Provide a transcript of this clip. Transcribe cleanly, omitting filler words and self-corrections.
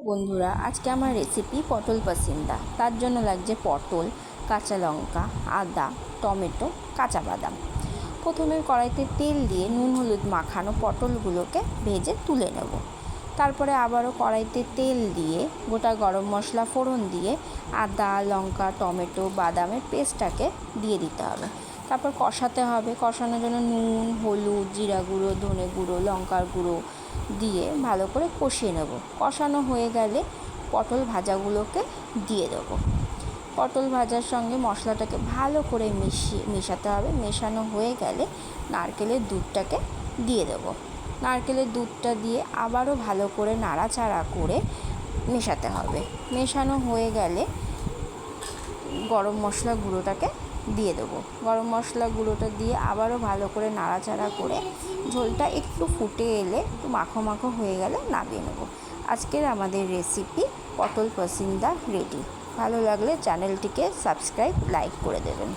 বন্ধুরা, আজকে আমার রেসিপি পটল পাসিন্দা। তার জন্য লাগছে পটল, কাঁচা লঙ্কা, আদা, টমেটো, কাঁচা বাদাম। প্রথমে কড়াইতে তেল দিয়ে নুন হলুদ মাখানো পটলগুলোকে ভেজে তুলে নেব। তারপরে আবারও কড়াইতে তেল দিয়ে গোটা গরম মশলা ফোড়ন দিয়ে আদা, লঙ্কা, টমেটো, বাদামের পেস্টটাকে দিয়ে দিতে হবে। তারপর কষাতে হবে। কষানোর জন্য নুন, হলুদ, জিরা গুঁড়ো, ধনে গুঁড়ো, লঙ্কার গুঁড়ো দিয়ে ভালো করে কষিয়ে নেব। কষানো হয়ে গেলে পটল ভাজাগুলোকে দিয়ে দেবো। পটল ভাজার সঙ্গে মশলাটাকে ভালো করে মেশাতে হবে। মেশানো হয়ে গেলে নারকেলের দুধটাকে দিয়ে দেবো। নারকেলের দুধটা দিয়ে আবারও ভালো করে নাড়াচাড়া করে মেশাতে হবে। মেশানো হয়ে গেলে গরম মশলা গুঁড়োটাকে দিয়ে দেবো। গরম মশলা গুঁড়োটা দিয়ে আবারও ভালো করে নাড়াচাড়া করে ঝোলটা একটু ফুটে এলে একটু মাখো মাখো হয়ে গেলে নামিয়ে নেব। আজকের আমাদের রেসিপি পটল পাসিন্দা রেডি। ভালো লাগলে চ্যানেলটিকে সাবস্ক্রাইব, লাইক করে দেবেন।